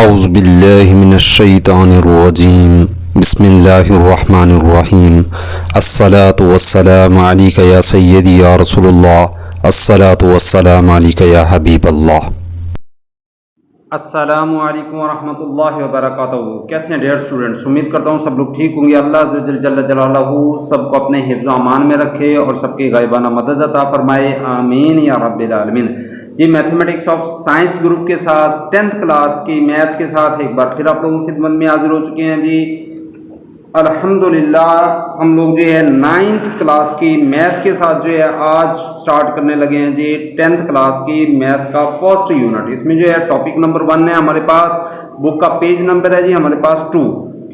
औज़ुबिल्लाहिमिनश्शैतानिर्रजीम बिस्मिल्लाहिर्रहमानिर्रहीम अस्सलातु वस्सलामु अलैका या सय्यदी या रसूलल्लाह अस्सलातु वस्सलामु अलैका या हबीबल्लाह। अस्सलामु अलैकुम वरहमतुल्लाहि वबरकातुहू। कैसे हैं डियर स्टूडेंट्स? उम्मीद करता हूँ सब लोग ठीक होंगे। अल्लाह जल्ल जलालहू सबको अपने हिफ्ज़ व अमान में रखे और सबकी गायबाना मदद अता फरमाए, आमीन या रब्बिल आलमीन। जी, मैथमेटिक्स ऑफ साइंस ग्रुप के साथ 10th क्लास की मैथ के साथ एक बार फिर आप लोगों की खिदमत में हाजिर हो चुके हैं। जी अल्हम्दुलिल्लाह, हम लोग जो है 9th क्लास की मैथ के साथ जो है आज स्टार्ट करने लगे हैं जी 10th क्लास की मैथ का फर्स्ट यूनिट। इसमें जो है टॉपिक नंबर 1 है हमारे पास, बुक का पेज नंबर है जी हमारे पास 2,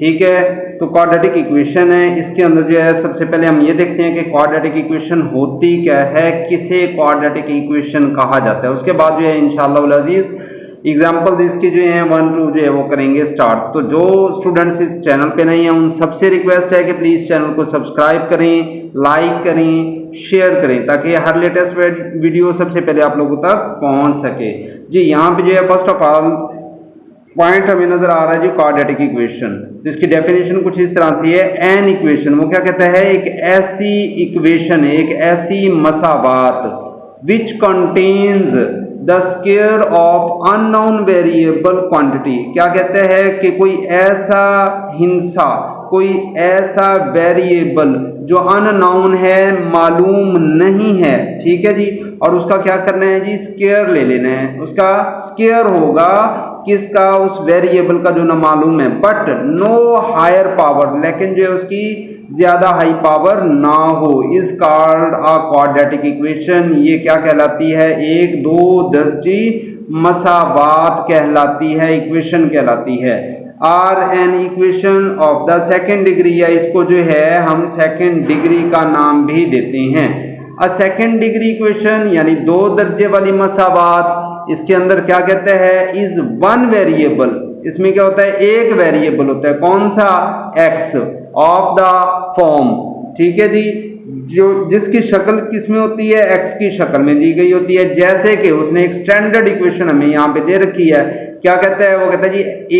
ठीक है। तो क्वाड्रेटिक इक्वेशन है, इसके अंदर जो है सबसे पहले हम ये देखते हैं कि क्वाड्रेटिक इक्वेशन होती क्या है, किसे क्वाड्रेटिक इक्वेशन कहा जाता है। उसके बाद जो है इंशाअल्लाह उल अजीज एग्जाम्पल्स इसकी जो है 1 2 जो है वो करेंगे स्टार्ट। तो जो स्टूडेंट्स इस चैनल पे नहीं है उन सबसे रिक्वेस्ट है कि प्लीज़ चैनल को सब्सक्राइब करें, लाइक करें, शेयर करें ताकि हर लेटेस्ट वीडियो सबसे पहले आप लोगों तक पहुंच सके। जी यहाँ पे जो है फर्स्ट ऑफ ऑल पॉइंट हमें नजर आ रहा है जी क्वाड्रेटिक इक्वेशन, जिसकी डेफिनेशन कुछ इस तरह से है। एन इक्वेशन वो क्या कहता है, एक ऐसी इक्वेशन है, एक ऐसी मसावात which contains the square of unknown variable quantity. क्या कहते हैं कि कोई ऐसा हिंसा, कोई ऐसा वेरिएबल जो अननोन है, मालूम नहीं है, ठीक है जी, और उसका क्या करना है जी, स्क्वायर ले लेना है। उसका स्क्वायर होगा किसका, उस वेरिएबल का जो ना मालूम है, बट नो हायर पावर, लेकिन जो है उसकी ज्यादा हाई पावर ना हो, is called a quadratic equation. ये क्या कहलाती है, एक दो दर्जी मसावात कहलाती है, इक्वेशन कहलाती है। Or an equation of the second degree, या इसको जो है हम सेकेंड डिग्री का नाम भी देते हैं। अ सेकेंड डिग्री इक्वेशन यानी दो दर्जे वाली मसावात, इसके अंदर क्या कहते हैं, इज वन वेरिएबल, इसमें क्या होता है, एक वेरिएबल होता है, कौन सा, एक्स, ऑफ द फॉर्म, ठीक है जी, जो जिसकी शक्ल किसमें होती है, एक्स की शक्ल में दी गई होती है। जैसे कि उसने एक स्टैंडर्ड इक्वेशन हमें यहाँ पे दे रखी है, क्या कहता है, वो कहता है जी A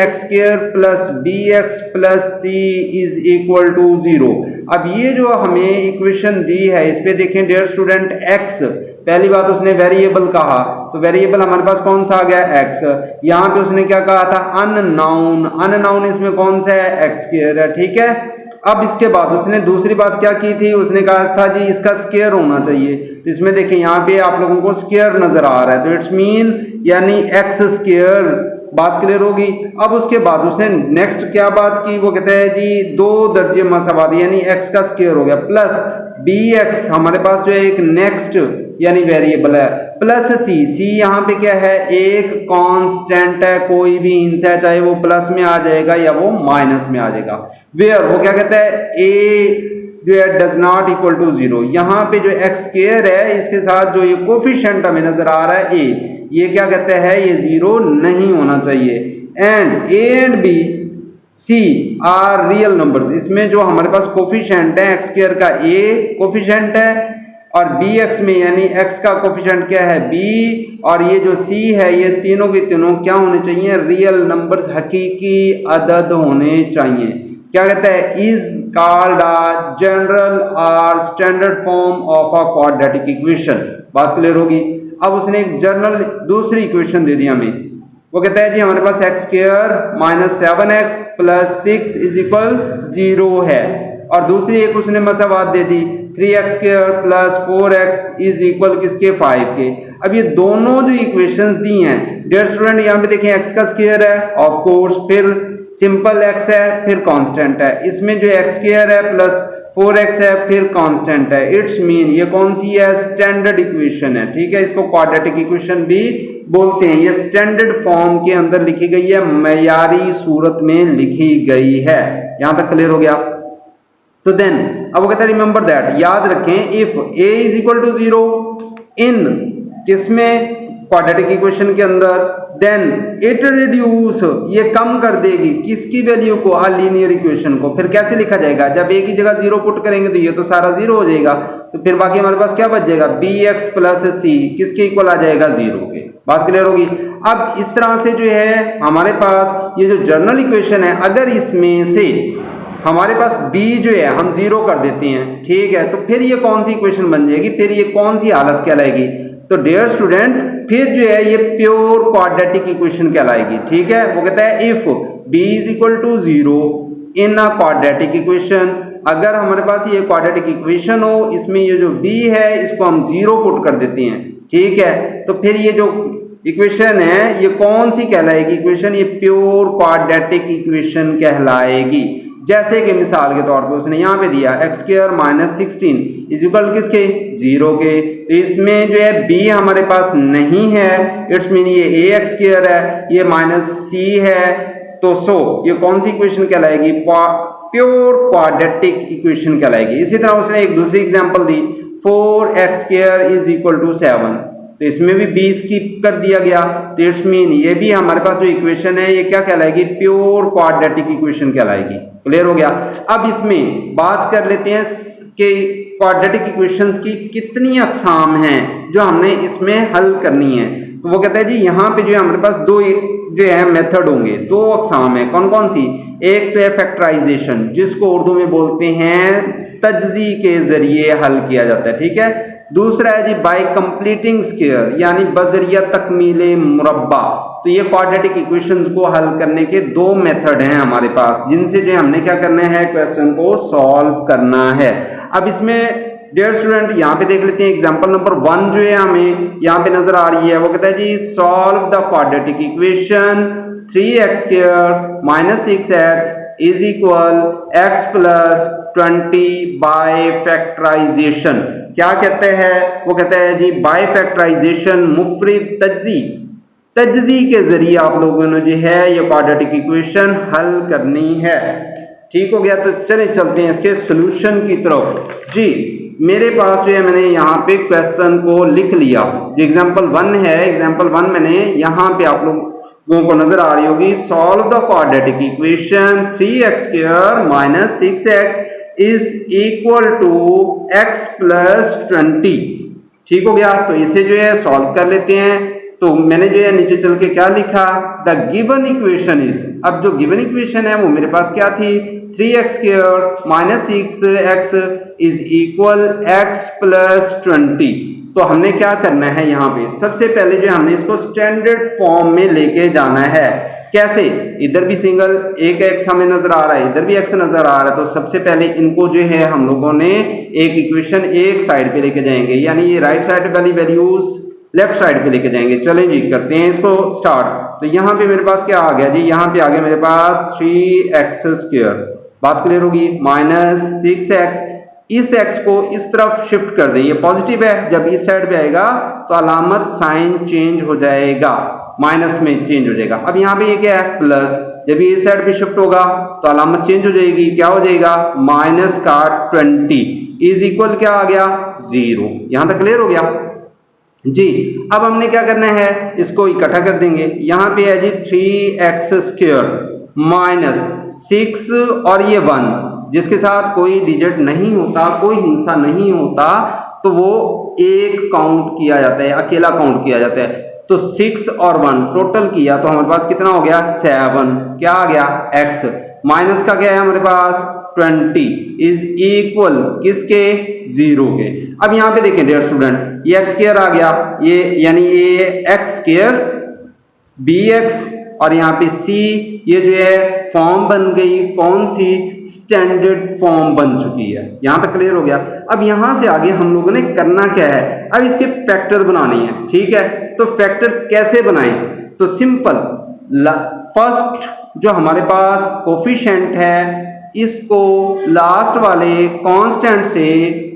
X square plus B X plus C is equal to 0। अब ये जो हमें इक्वेशन दी है इस पे देखें डियर स्टूडेंट, एक्स, पहली बात उसने वेरिएबल कहा, तो वेरिएबल हमारे पास कौन सा आ गया, एक्स। यहाँ पे उसने क्या कहा था, अननाउन, अननाउन इसमें कौन सा है, एक्स स्क्वायर है, ठीक है। अब इसके बाद उसने दूसरी बात क्या की थी, उसने कहा था जी इसका स्क्वायर होना चाहिए। तो इसमें देखें यहाँ पे आप लोगों को स्क्वायर नजर आ रहा है, तो इट्स मीन यानी एक्स स्क्वायर, बात क्लियर होगी। अब उसके बाद उसने नेक्स्ट क्या बात की, वो कहते हैं जी दो दर्जे मसावात यानी एक्स का स्क्वायर हो गया, प्लस बी एक्स हमारे पास जो है एक नेक्स्ट यानी वेरिएबल है, प्लस सी, सी यहाँ पे क्या है, एक कांस्टेंट है, कोई भी हिंसा है चाहे वो प्लस में आ जाएगा या वो माइनस में आ जाएगा। वेयर वो क्या कहता है, ए जो है डज नॉट इक्वल टू 0। यहाँ पे जो एक्स स्क्वायर है इसके साथ जो ये कोफिशिएंट हमें नजर आ रहा है ए, ये क्या कहते हैं, ये 0 नहीं होना चाहिए। And a and b c are real numbers, इसमें जो हमारे पास कोफिशिएंट है एक्स स्क्वायर का ए कोफिशिएंट है और बी एक्स में यानी एक्स का कोफिशिएंट क्या है, बी, और ये जो सी है ये तीनों के तीनों क्या होने चाहिए, रियल नंबर्स, हकीकी अदद होने चाहिए। क्या कहता है, इज कॉल्ड अ जनरल और standard form of a quadratic equation. बात क्लियर होगी। अब उसने एक जनरल दूसरी इक्वेशन दे दी हमें, वो कहता है जी हमारे पास X square minus 7x plus 6 is equal 0 है, और दूसरी एक उसने मसावात दे दी 3x square plus 4x is equal किसके, 5 के। अब ये दोनों जो इक्वेशंस दी हैं डियर स्टूडेंट, यहाँ पे देखें एक्स का स्क्वायर है ऑफ कोर्स, फिर सिंपल एक्स है, फिर कांस्टेंट है, इसमें जो एक्स स्क्वायर है प्लस 4x है फिर कांस्टेंट है, इट्स मीन ये कौन सी है, स्टैंडर्ड इक्वेशन है, ठीक है। इसको क्वाड्रेटिक इक्वेशन भी बोलते हैं। ये स्टैंडर्ड फॉर्म के अंदर लिखी गई है, मयारी सूरत में लिखी गई है। यहां तक क्लियर हो गया। तो देन अब वो कहता है रिमेंबर दैट, याद रखें, if a is equal to 0 in किसमें, क्वाड्रेटिक इक्वेशन के अंदर, देन इट रिड्यूस, ये कम कर देगी किसकी वैल्यू को, आ लीनियर इक्वेशन को। फिर कैसे लिखा जाएगा, जब a की जगह 0 पुट करेंगे तो ये तो सारा 0 हो जाएगा, तो फिर बाकी हमारे पास क्या बच जाएगा, bx प्लस सी किसके इक्वल आ जाएगा, 0 के। बात क्लियर होगी। अब इस तरह से जो है हमारे पास ये जो जनरल इक्वेशन है, अगर इसमें से हमारे पास b जो है हम 0 कर देते हैं, ठीक है, तो फिर ये कौन सी इक्वेशन बन जाएगी, फिर ये कौन सी हालत कहलाएगी? तो डियर स्टूडेंट फिर जो है ये प्योर क्वाड्रेटिक इक्वेशन कहलाएगी, ठीक है। वो कहता है if b is equal to 0 in a quadratic equation, अगर हमारे पास ये क्वाड्रेटिक इक्वेशन हो, इसमें ये जो b है इसको हम 0 पुट कर देते हैं, ठीक है, तो फिर ये जो इक्वेशन है ये कौन सी कहलाएगी इक्वेशन? ये प्योर क्वाड्रेटिक इक्वेशन कहलाएगी। जैसे कि मिसाल के तौर पे उसने यहाँ पे दिया x² - 16 इज इक्वल किसके? 0 के। तो इसमें जो है b हमारे पास नहीं है, इट्स मीन ये ax² है, ये -c है, तो सो ये कौन सी इक्वेशन कहलाएगी? प्योर क्वाड्रेटिक इक्वेशन कहलाएगी। इसी तरह उसने एक दूसरी एग्जांपल दी 4x² इज इक्वल टू 7, तो इसमें भी b स्किप कर दिया गया, तो इट्स मीन ये भी हमारे पास जो इक्वेशन है ये क्या कहलाएगी? प्योर क्वाड्रेटिक इक्वेशन कहलाएगी। क्लियर हो गया। अब इसमें बात कर लेते हैं कि क्वाड्रेटिक इक्वेशंस की कितनी अक़साम हैं जो हमने इसमें हल करनी है। तो वो कहता है जी यहाँ पे जो है हमारे पास दो जो है मेथड होंगे, दो अक़साम है। कौन कौन सी? एक तो है फैक्टराइजेशन, जिसको उर्दू में बोलते हैं तज्ज़ी के जरिए हल किया जाता है, ठीक है। दूसरा है जी बाय कंप्लीटिंग स्क्वायर, यानी बजरिया तकमीले मुरब्बा। तो ये क्वाड्रेटिक इक्वेशंस को हल करने के दो मेथड हैं हमारे पास, जिनसे जो हमने क्या करना है, क्वेश्चन को सॉल्व करना है। अब इसमें डियर स्टूडेंट यहाँ पे देख लेते हैं एग्जांपल नंबर 1 जो है हमें यहाँ पे नजर आ रही है। वो कहता है जी solve the quadratic equation 3x² - 6x is equal x + 20 by factorization. क्या कहते हैं? वो कहते हैं जी बाय फैक्टराइजेशन मुफरिद तज्ज़ी के जरिए आप लोगों ने जो है ये क्वाड्रेटिक इक्वेशन हल करनी है। ठीक हो गया। तो चले चलते हैं इसके सोल्यूशन की तरफ। जी मेरे पास जो है मैंने यहाँ पे क्वेश्चन को लिख लिया, जो एग्जाम्पल 1 है, एग्जाम्पल 1 मैंने यहाँ पे आप लोगों को नजर आ रही होगी, solve the quadratic equation 3x² - 6x is equal to x + 20। ठीक हो गया। तो इसे जो है सॉल्व कर लेते हैं। तो मैंने जो है नीचे चल के क्या लिखा, द गिवन इक्वेशन इज, अब जो गिवन इक्वेशन है वो मेरे पास क्या थी, 3x² - 6x is equal x + 20। तो हमने क्या करना है यहाँ पे, सबसे पहले जो हमने इसको स्टैंडर्ड फॉर्म में लेके जाना है। कैसे? इधर भी सिंगल एक x हमें नजर आ रहा है, इधर भी x नजर आ रहा है, तो सबसे पहले इनको जो है हम लोगों ने एक इक्वेशन एक साइड पे लेके जाएंगे, यानी ये राइट साइड वाली वैल्यूज लेफ्ट साइड पे लेके जाएंगे। चलें जी करते हैं इसको स्टार्ट। तो यहाँ पे मेरे पास क्या आ गया जी, यहाँ पे आ गया मेरे पास 3x², बात क्लियर होगी, -6x। इस x को इस तरफ शिफ्ट कर दें, ये पॉजिटिव है, जब इस साइड पे आएगा तो अलामत साइन चेंज हो जाएगा, माइनस में चेंज हो जाएगा। अब यहाँ पे ये क्या है, प्लस, जब ये इस साइड पे शिफ्ट होगा तो अलामत चेंज हो जाएगी, क्या हो जाएगा, -20 इज इक्वल क्या आ गया, 0। यहाँ तक क्लियर हो गया जी। अब हमने क्या करना है, इसको इकट्ठा कर देंगे। यहाँ पे है जी 3x² - 6 और ये 1, जिसके साथ कोई डिजिट नहीं होता, कोई हिस्सा नहीं होता, तो वो एक काउंट किया जाता है, अकेला काउंट किया जाता है। तो 6 और 1 टोटल किया तो हमारे पास कितना हो गया, 7। क्या आ गया, x माइनस का क्या है हमारे पास 20 इज इक्वल किसके, 0 के। अब यहाँ पे देखें डियर स्टूडेंट, ये x² आ गया, ये यानी ये x² bx और यहाँ पे c, ये जो है फॉर्म बन गई, कौन सी, स्टैंडर्ड फॉर्म बन चुकी है। यहाँ तक क्लियर हो गया। अब यहाँ से आगे हम लोगों ने करना क्या है, अब इसके फैक्टर बनाने हैं। ठीक है, तो फैक्टर कैसे बनाएं, तो सिंपल, फर्स्ट जो हमारे पास कोफिशिएंट है इसको लास्ट वाले कांस्टेंट से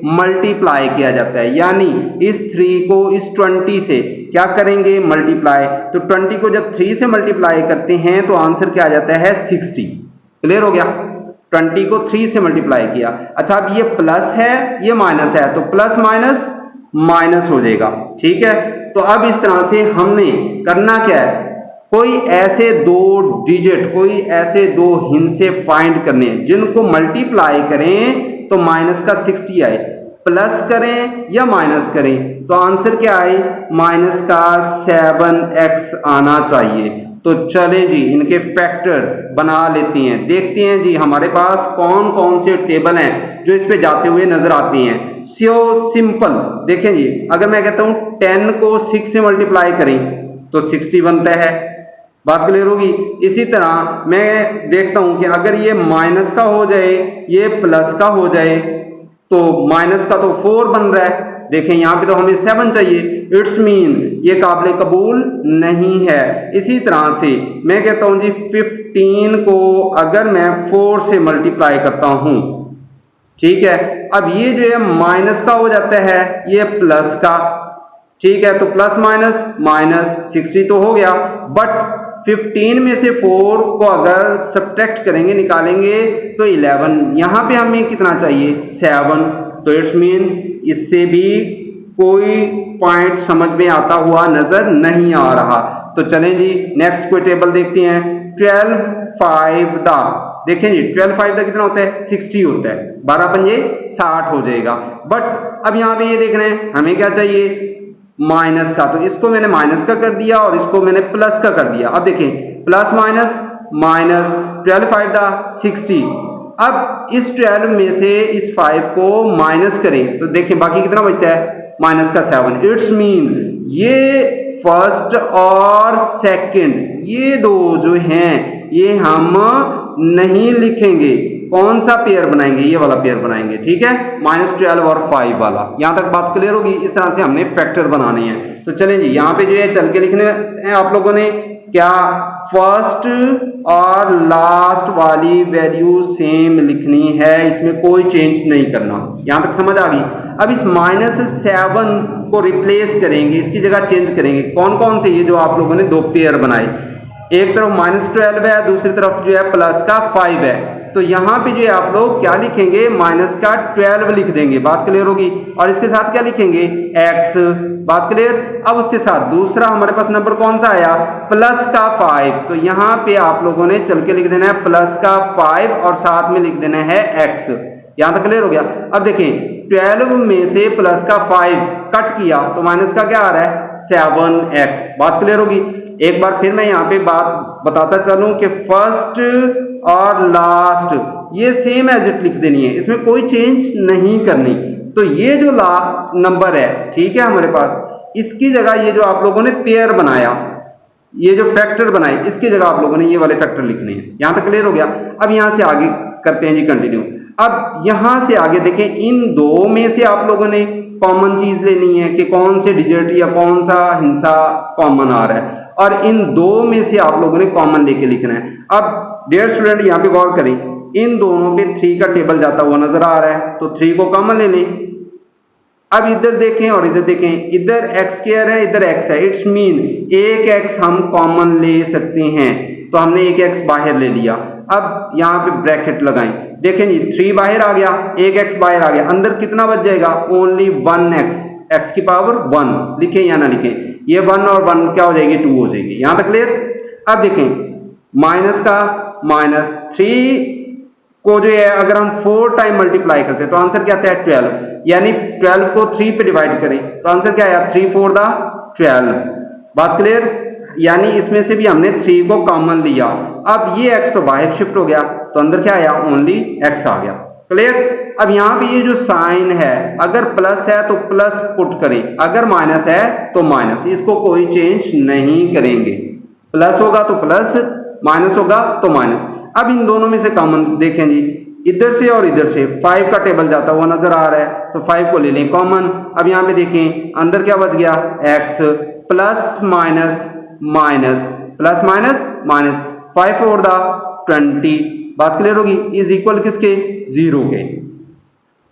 मल्टीप्लाई किया जाता है, यानी इस 3 को इस 20 से क्या करेंगे, मल्टीप्लाई। तो 20 को जब 3 से मल्टीप्लाई करते हैं तो आंसर क्या आ जाता है, 60। क्लियर हो गया, 20 को 3 से मल्टीप्लाई किया। अच्छा अब ये प्लस है, ये माइनस है, तो प्लस माइनस माइनस हो जाएगा। ठीक है, तो अब इस तरह से हमने करना क्या है, कोई ऐसे दो डिजिट, कोई ऐसे दो हिस्से फाइंड करने हैं जिनको मल्टीप्लाई करें तो माइनस का 60 आए, प्लस करें या माइनस करें, तो आंसर क्या आए, माइनस का 7x आना चाहिए। तो चलें जी इनके फैक्टर बना लेते हैं, देखते हैं जी हमारे पास कौन कौन से टेबल हैं जो इस पे जाते हुए नजर आते हैं। सो सिंपल, देखें जी अगर मैं कहता हूं 10 को 6 से मल्टीप्लाई करें तो 60 बनता है, बात क्लियर होगी। इसी तरह मैं देखता हूं कि अगर ये माइनस का हो जाए ये प्लस का हो जाए तो माइनस का तो 4 बन रहा है, देखें यहां पे तो हमें 7 चाहिए, इट्स मीन ये काबिल कबूल नहीं है। इसी तरह से मैं कहता हूं जी 15 को अगर मैं 4 से मल्टीप्लाई करता हूं, ठीक है, अब ये जो है माइनस का हो जाता है ये प्लस का, ठीक है, तो प्लस माइनस माइनस 60 तो हो गया, बट 15 में से 4 को अगर सब्ट्रैक्ट करेंगे निकालेंगे तो 11, यहां पे हमें कितना चाहिए 7, तो इट्स मीन इससे भी कोई पॉइंट समझ में आता हुआ नजर नहीं आ रहा। तो चलें जी नेक्स्ट कोई टेबल देखते हैं। 12 5 दा, देखें जी 12 5 दा कितना होता है 60 होता है, 12 पंजे 60 हो जाएगा, बट अब यहाँ पे ये देखना है हमें क्या चाहिए माइनस का, तो इसको मैंने माइनस का कर दिया और इसको मैंने प्लस का कर दिया। अब देखें प्लस माइनस माइनस 12 5 दा 60, अब इस 12 में से इस 5 को माइनस करें तो देखें बाकी कितना बचता है माइनस का 7, इट्स मीन ये फर्स्ट और सेकंड ये दो जो हैं ये हम नहीं लिखेंगे, कौन सा पेयर बनाएंगे, ये वाला पेयर बनाएंगे, ठीक है, -12 और 5 वाला। यहां तक बात क्लियर होगी। इस तरह से हमने फैक्टर बनाने हैं। तो चलें जी यहाँ पे जो है चल के लिखने हैं आप लोगों ने, क्या फर्स्ट और लास्ट वाली वैल्यू सेम लिखनी है, इसमें कोई चेंज नहीं करना, यहां तक समझ आ गई। अब इस -7 को रिप्लेस करेंगे, इसकी जगह चेंज करेंगे, कौन कौन से, ये जो आप लोगों ने दो पेयर बनाए, एक तरफ -12 है दूसरी तरफ जो है प्लस का 5 है, तो यहां पे जो है आप लोग क्या लिखेंगे माइनस का 12 लिख देंगे, बात क्लियर होगी, और इसके साथ क्या लिखेंगे x, बात क्लियर। अब उसके साथ दूसरा हमारे पास नंबर कौन सा आया प्लस का 5, तो यहां पे आप लोगों ने चल के लिख देना है प्लस का 5 और साथ में लिख देना है x, यहां तक क्लियर हो गया। अब देखें 12 में से प्लस का 5 कट किया तो माइनस का क्या आ रहा है 7x, बात क्लियर होगी। एक बार फिर मैं यहाँ पे बात बताता चलूं कि फर्स्ट और लास्ट ये सेम एज इट लिख देनी है, इसमें कोई चेंज नहीं करनी। तो ये जो नंबर है, ठीक है, हमारे पास इसकी जगह ये जो आप लोगों ने पेयर बनाया, ये जो फैक्टर बनाए, इसकी जगह आप लोगों ने ये वाले फैक्टर लिखने हैं, यहां तक क्लियर हो गया। अब यहां से आगे करते हैं जी कंटिन्यू। अब यहां से आगे देखें इन दो में से आप लोगों ने कॉमन चीज लेनी है कि कौन से डिजिट या कौन सा हिस्सा कॉमन आ रहा है, और इन दो में से आप लोगों ने कॉमन लेके लिखना है। अब डियर स्टूडेंट यहाँ पे गौर करें, इन दोनों पे 3 का टेबल जाता हुआ नजर आ रहा है, तो 3 को कॉमन ले लें। अब इधर देखें और इधर देखें, इधर x स्क्वायर है इधर x है, इट्स मीन एक x हम कॉमन ले सकते हैं, तो हमने एक x बाहर ले लिया। अब यहाँ पे ब्रैकेट लगाएं, देखें जी 3 बाहर आ गया, एक x बाहर आ गया, अंदर कितना बच जाएगा ओनली 1x, x की पावर 1 लिखें या ना लिखें, ये 1 और 1 क्या हो जाएगी 2 हो जाएगी, यहां तक क्लियर। अब देखें माइनस का -3 को जो है अगर हम 4 टाइम मल्टीप्लाई करते हैं तो आंसर क्या आता है 12, यानी 12 को 3 पे डिवाइड करें तो आंसर क्या आया 3 4 दा 12, बात क्लियर। यानी इसमें से भी हमने 3 को कॉमन लिया। अब ये x तो बाहर शिफ्ट हो गया तो अंदर क्या आया ओनली x आ गया, क्लियर। अब यहाँ पे ये जो साइन है अगर प्लस है तो प्लस पुट करें, अगर माइनस है तो माइनस, इसको कोई चेंज नहीं करेंगे, प्लस होगा तो प्लस, माइनस होगा तो माइनस। अब इन दोनों में से कॉमन देखें जी, इधर से और इधर से 5 का टेबल जाता हुआ नजर आ रहा है तो 5 को ले लें कॉमन। अब यहाँ पे देखें अंदर क्या बच गया x, plus minus minus, plus minus minus, 5 4 दा 20, बात क्लियर होगी, इज इक्वल किसके 0 के।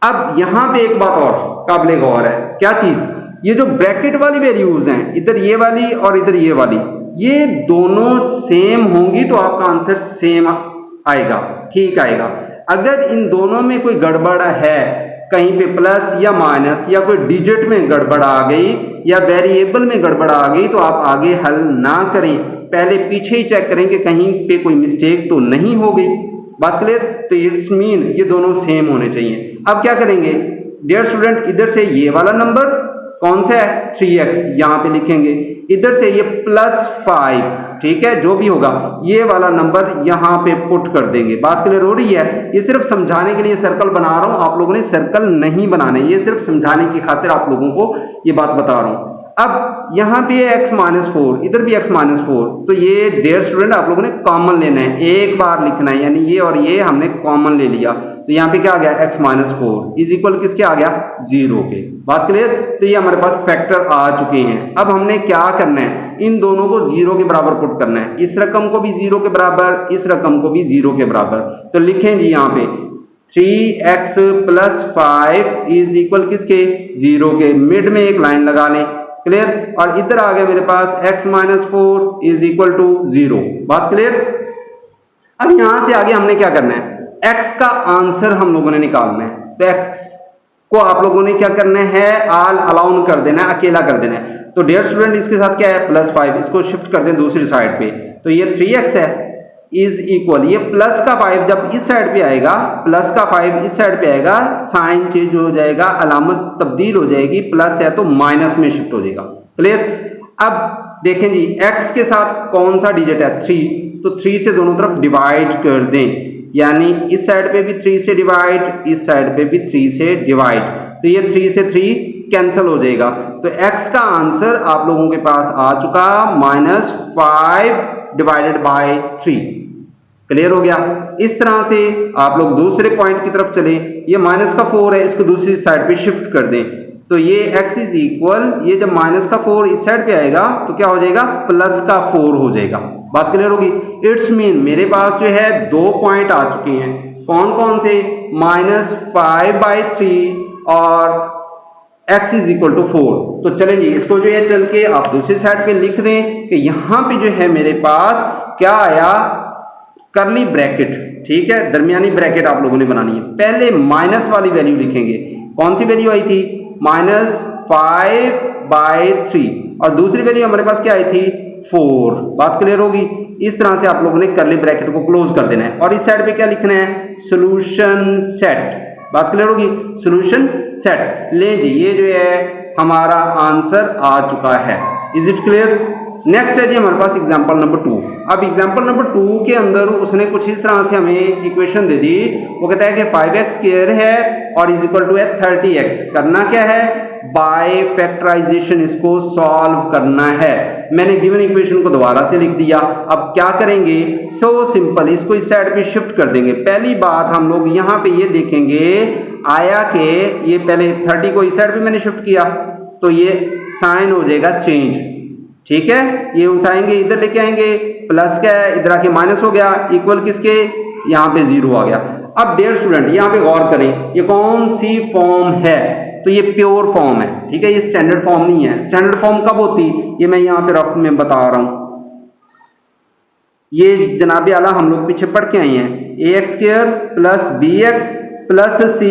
अब यहां पे एक बात और काबिल गौर है, क्या चीज, ये जो ब्रैकेट वाली वैल्यूज हैं, इधर ये वाली और इधर ये वाली, ये दोनों सेम होंगी तो आपका आंसर सेम आएगा, ठीक आएगा। अगर इन दोनों में कोई गड़बड़ है, कहीं पे प्लस या माइनस या कोई डिजिट में गड़बड़ आ गई या वेरिएबल में गड़बड़ आ गई तो आप आगे हल ना करें, पहले पीछे ही चेक करें कि कहीं पे कोई मिस्टेक तो नहीं हो गई, बात क्लियर। तो इट्स मीन ये दोनों सेम होने चाहिए। अब क्या करेंगे, डियर स्टूडेंट इधर से ये वाला नंबर कौन सा है 3x यहाँ पे लिखेंगे, इधर से ये +5, ठीक है, जो भी होगा ये वाला नंबर यहाँ पे पुट कर देंगे। बात क्लियर हो रही है? ये सिर्फ समझाने के लिए सर्कल बना रहा हूँ, आप लोगों ने सर्कल नहीं बनाने, ये सिर्फ समझाने की खातिर आप लोगों को ये बात बता रहा हूँ। अब यहाँ पे x-4, इधर भी x-4, तो ये डियर स्टूडेंट आप लोगों ने कॉमन लेना है, एक बार लिखना है, यानी ये और ये हमने कॉमन ले लिया, तो यहाँ पे क्या आ गया x-4 इज इक्वल किसके आ गया 0 के। बात क्लियर? तो ये हमारे पास फैक्टर आ चुके हैं। अब हमने क्या करना है, इन दोनों को 0 के बराबर पुट करना है, इस रकम को भी 0 के बराबर, इस रकम को भी 0 के बराबर। तो लिखें जी यहाँ पे 3x + 5 इज इक्वल किसके 0 के, मिड में एक लाइन लगा लें, क्लियर। और इधर आ गया मेरे पास x-4 इज इक्वल टू 0। बात क्लियर? अब यहां से आगे हमने क्या करना है, x का आंसर हम लोगों ने निकालना है। तो x को आप लोगों ने क्या करना है, ऑल अलाउन कर देना है, अकेला कर देना है। तो डियर स्टूडेंट इसके साथ क्या है +5, इसको शिफ्ट कर दें दूसरी साइड पे, तो ये 3x है इज इक्वल, ये प्लस का 5 जब इस साइड पे आएगा, प्लस का 5 इस साइड पे आएगा, साइन चेंज हो जाएगा, अलामत तब्दील हो जाएगी, प्लस है तो माइनस में शिफ्ट हो जाएगा। क्लियर? अब देखें जी x के साथ कौन सा डिजिट है 3, तो 3 से दोनों तरफ डिवाइड कर दें, यानी इस साइड पे भी 3 से डिवाइड, इस साइड पे भी 3 से डिवाइड, तो ये 3 से 3 कैंसिल हो जाएगा। तो x का आंसर आप लोगों के पास आ चुका -5 डिवाइडेड बाय 3। क्लियर हो गया? इस तरह से आप लोग दूसरे पॉइंट की तरफ चलें, ये -4 है, इसको दूसरी साइड पे शिफ्ट कर दें, तो ये x इज इक्वल, ये जब -4 इस साइड पे आएगा तो क्या हो जाएगा +4 हो जाएगा। बात क्लियर होगी? इट्स मीन मेरे पास जो है 2 पॉइंट आ चुके हैं, कौन कौन से, -5/3 और x इज इक्वल टू 4। तो चलें जी इसको जो है चल के आप दूसरी साइड पे लिख दें कि यहां पे जो है मेरे पास क्या आया, करली ब्रैकेट, ठीक है, दरमियानी ब्रैकेट आप लोगों ने बनानी है। पहले माइनस वाली वैल्यू लिखेंगे, कौन सी वैल्यू आई थी -5/3, और दूसरी वैल्यू हमारे पास क्या आई थी 4। बात क्लियर होगी? इस तरह से आप लोगों ने करली ब्रैकेट को क्लोज कर देना है, और इस साइड पे क्या लिखना है, सोल्यूशन सेट। बात क्लियर होगी? Solution set. ले जी ये जो है हमारा आंसर आ चुका है। Is it clear? नेक्स्ट है जी हमारे पास एग्जांपल नंबर 2। अब एग्जांपल नंबर 2 के अंदर उसने कुछ इस तरह से हमें इक्वेशन दे दी, वो कहता है कि 5x² है और इज इक्वल टू है 30x। करना क्या है, बाय फैक्टराइजेशन इसको सॉल्व करना है। मैंने गिवन इक्वेशन को दोबारा से लिख दिया। अब क्या करेंगे, सो सिंपल, इसको इस साइड पे शिफ्ट कर देंगे। पहली बात हम लोग यहाँ पे ये देखेंगे आया कि ये पहले 30 को इस साइड पे मैंने शिफ्ट किया, तो ये साइन हो जाएगा चेंज, ठीक है, ये उठाएंगे इधर लेके आएंगे, प्लस क्या है इधर आके माइनस हो गया, इक्वल किसके, यहाँ पे 0 आ गया। अब डियर स्टूडेंट यहाँ पे गौर करें, ये कौन सी फॉर्म है, तो ये प्योर फॉर्म है, ठीक है, ये स्टैंडर्ड फॉर्म नहीं है। स्टैंडर्ड फॉर्म कब होती, ये मैं यहाँ पे रफ में बता रहा हूं, ये जनाबे आला हम लोग पीछे पढ़ के आए हैं, ax² + bx + c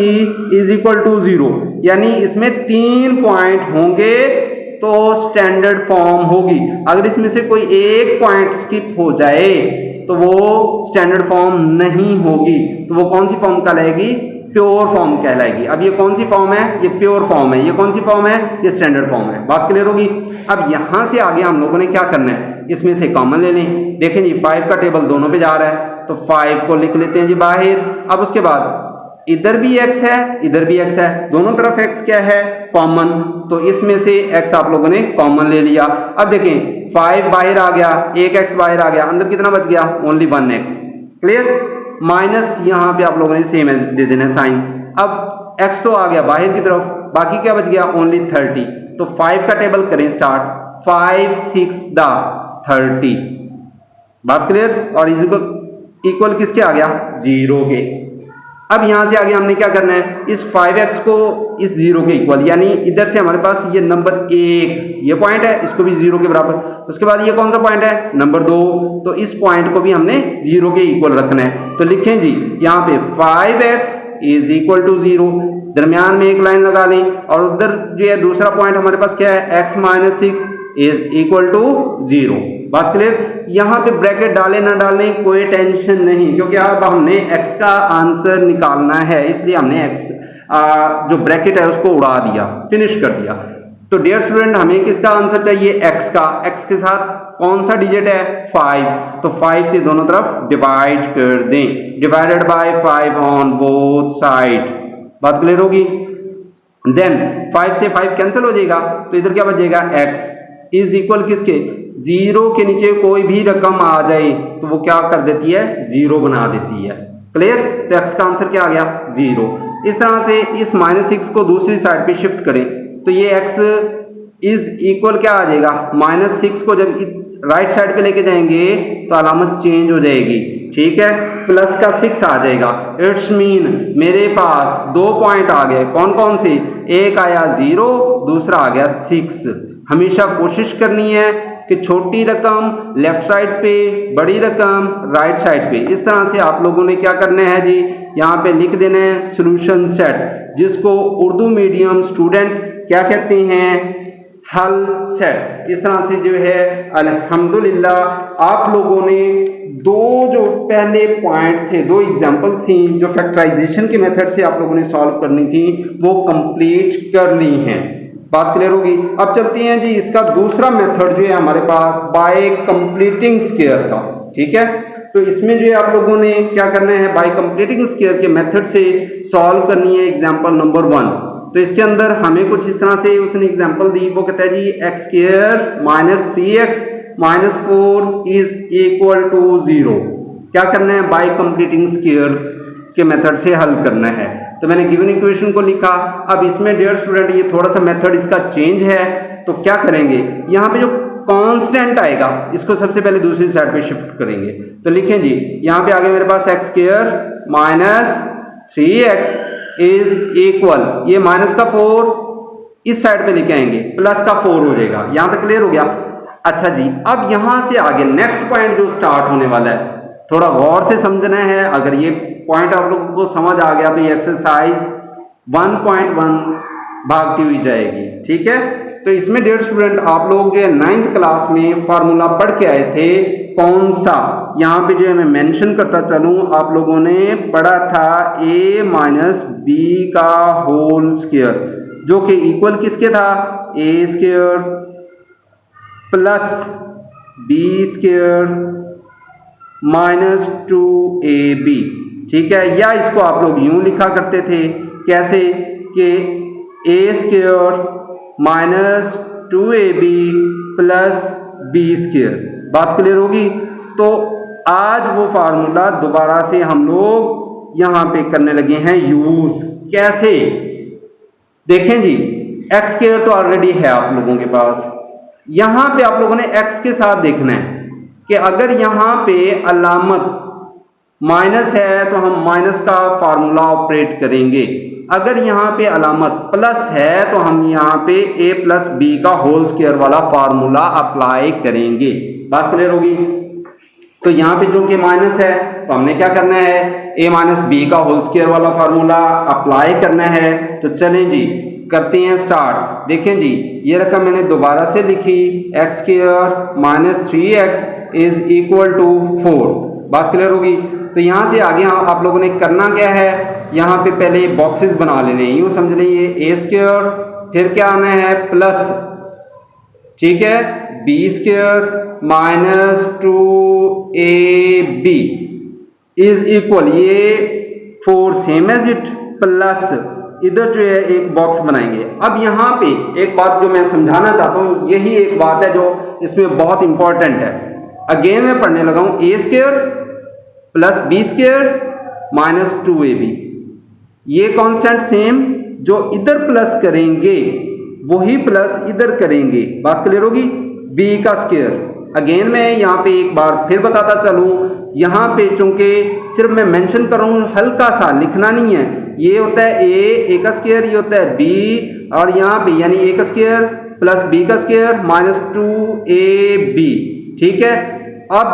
is equal to 0, यानी इसमें 3 पॉइंट होंगे तो स्टैंडर्ड फॉर्म होगी। अगर इसमें से कोई एक पॉइंट स्किप हो जाए तो वो स्टैंडर्ड फॉर्म नहीं होगी, तो वो कौन सी फॉर्म कहलाएगी, प्योर फॉर्म कहलाएगी। अब ये कौन सी फॉर्म है, ये प्योर फॉर्म है। ये कौन सी फॉर्म है, ये स्टैंडर्ड फॉर्म है। बात क्लियर होगी? अब यहां से आगे हम लोगों ने क्या करना है, इसमें से कॉमन ले लें। देखें जी 5 का टेबल दोनों पे जा रहा है, तो 5 को लिख लेते हैं जी बाहर। अब उसके बाद इधर भी x है, इधर भी x है, दोनों तरफ x क्या है, कॉमन, तो इसमें से x आप लोगों ने कॉमन ले लिया। अब देखें 5 बाहर आ गया, एक x बाहर आ गया, अंदर कितना बच गया, ओनली 1x। क्लियर? माइनस यहाँ पे आप लोगों ने सेम दे देना साइन। अब x तो आ गया बाहर की तरफ, बाकी क्या बच गया, ओनली 30। तो 5 का टेबल करें स्टार्ट, 5 6 30। बात क्लियर? और इक्वल किसके आ गया, 0 के। अब यहां से आगे हमने क्या करना है, इस 5x को इस 0 के इक्वल, यानी इधर से हमारे पास ये नंबर 1 ये पॉइंट है, इसको भी 0 के बराबर। उसके बाद ये कौन सा पॉइंट है, नंबर 2, तो इस पॉइंट को भी हमने 0 के इक्वल रखना है। तो लिखें जी यहाँ पे 5x इज इक्वल टू 0, दरमियान में एक लाइन लगा लें, और उधर जो है दूसरा पॉइंट हमारे पास क्या है, x - 6 इज इक्वल टू 0। बात क्लियर? यहां पे ब्रैकेट डालें ना डालें कोई टेंशन नहीं, क्योंकि अब हमने x का आंसर निकालना है, इसलिए हमने x जो ब्रैकेट है उसको उड़ा दिया, फिनिश कर दिया। तो डियर स्टूडेंट हमें किसका आंसर चाहिए, x का। x के साथ कौन सा डिजिट है, 5, तो 5 से दोनों तरफ डिवाइड कर दें, divided by 5 on both side. बात क्लियर होगी। देन 5 से 5 कैंसिल हो जाएगा, तो इधर क्या बचेगा, x इज इक्वल किसके, 0 के नीचे कोई भी रकम आ जाए तो वो क्या कर देती है, 0 बना देती है। क्लियर। तो x का आंसर क्या आ गया, 0। इस तरह से इस -6 को दूसरी साइड पे शिफ्ट करें तो ये x इज इक्वल क्या आ जाएगा, -6 को जब राइट साइड पे लेके जाएंगे तो अलामत चेंज हो जाएगी, ठीक है, प्लस का 6 आ जाएगा। इट्स मीन मेरे पास 2 पॉइंट आ गए, कौन कौन से, एक आया 0, दूसरा आ गया 6। हमेशा कोशिश करनी है कि छोटी रकम लेफ्ट साइड पे, बड़ी रकम राइट साइड पे। इस तरह से आप लोगों ने क्या करना है जी, यहाँ पे लिख देना है सॉल्यूशन सेट, जिसको उर्दू मीडियम स्टूडेंट क्या कहते हैं, हल सेट। इस तरह से जो है अल्हम्दुलिल्लाह आप लोगों ने दो जो पहले पॉइंट थे, 2 एग्जांपल्स थी जो फैक्टराइजेशन के मेथड से आप लोगों ने सॉल्व करनी थी, वो कंप्लीट कर ली हैं। बात क्लियर होगी। अब चलते हैं जी, इसका दूसरा मेथड जो है हमारे पास बाय कंप्लीटिंग स्क्वायर का, ठीक है। तो इसमें जो है आप लोगों ने क्या करना है, बाय कंप्लीटिंग स्क्वायर के मेथड से सॉल्व करनी है एग्जांपल नंबर 1। तो इसके अंदर हमें कुछ इस तरह से उसने एग्जांपल दी, वो कहता है जी x² - 3x - 4 is equal to 0। क्या करना है, बाय कंप्लीटिंग स्क्वायर के मेथड से हल करना है। तो मैंने गिवन इक्वेशन को लिखा। अब इसमें डियर स्टूडेंट ये थोड़ा सा मेथड इसका चेंज है, तो क्या करेंगे, यहाँ पे जो कांस्टेंट आएगा इसको सबसे पहले दूसरी साइड पे शिफ्ट करेंगे। तो लिखें जी, यहाँ पे आगे मेरे पास x² - 3x इज इक्वल, ये माइनस का 4 इस साइड पे लेके आएंगे, प्लस का 4 हो जाएगा। यहां तक क्लियर हो गया। अच्छा जी, अब यहां से आगे नेक्स्ट पॉइंट जो स्टार्ट होने वाला है, थोड़ा गौर से समझना है। अगर ये पॉइंट आप लोगों को समझ आ गया तो ये एक्सरसाइज 1.1 भागती हुई जाएगी, ठीक है। तो इसमें डियर स्टूडेंट आप लोग जो 9th क्लास में फार्मूला पढ़ के आए थे, कौन सा, यहाँ पे जो है मैं मेंशन करता चलूं, आप लोगों ने पढ़ा था a - b का होल स्क्वायर, जो कि इक्वल किसके था, a² प्लस b² - 2ab, ठीक है। या इसको आप लोग यूं लिखा करते थे, कैसे कि a² - 2ab प्लस b²। बात क्लियर होगी। तो आज वो फार्मूला दोबारा से हम लोग यहां पे करने लगे हैं यूज। कैसे, देखें जी, x² तो ऑलरेडी है आप लोगों के पास। यहां पे आप लोगों ने x के साथ देखना है कि अगर यहां पे अलामत माइनस है तो हम माइनस का फार्मूला ऑपरेट करेंगे, अगर यहां पे अलामत प्लस है तो हम यहां पे a + b का होल स्क्वायर वाला फार्मूला अप्लाई करेंगे। बात क्लियर होगी। तो यहां पे जो कि माइनस है तो हमने क्या करना है, a - b का होल स्क्वायर वाला फार्मूला अप्लाई करना है। तो चलें जी, करते हैं स्टार्ट। देखें जी, ये रकम मैंने दोबारा से लिखी, x² - 3x is equal to 4। बात क्लियर होगी। तो यहां से आगे आप लोगों ने करना क्या है, यहां पे पहले बॉक्सेस बना लेने, यूं समझ लें ये a², फिर क्या आना है प्लस, ठीक है, b² - 2ab इज इक्वल, ये 4 सेम एज इट, प्लस इधर जो है एक बॉक्स बनाएंगे। अब यहाँ पे एक बात जो मैं समझाना चाहता हूँ, यही एक बात है जो इसमें बहुत इंपॉर्टेंट है। अगेन मैं पढ़ने लगा हूँ, a² प्लस b² - 2ab, ये कांस्टेंट सेम, जो इधर प्लस करेंगे वही प्लस इधर करेंगे। बात क्लियर होगी। b का स्क्वायर, अगेन मैं यहाँ पे एक बार फिर बताता चलूँ, यहाँ पे चूंकि सिर्फ मैं मेंशन कर रहा हूँ, हल्का सा लिखना नहीं है। ये होता है a का स्क्वायर, ये होता है b, और यहाँ पे यानी a का स्क्वायर प्लस b का स्क्वायर - 2ab, ठीक है। अब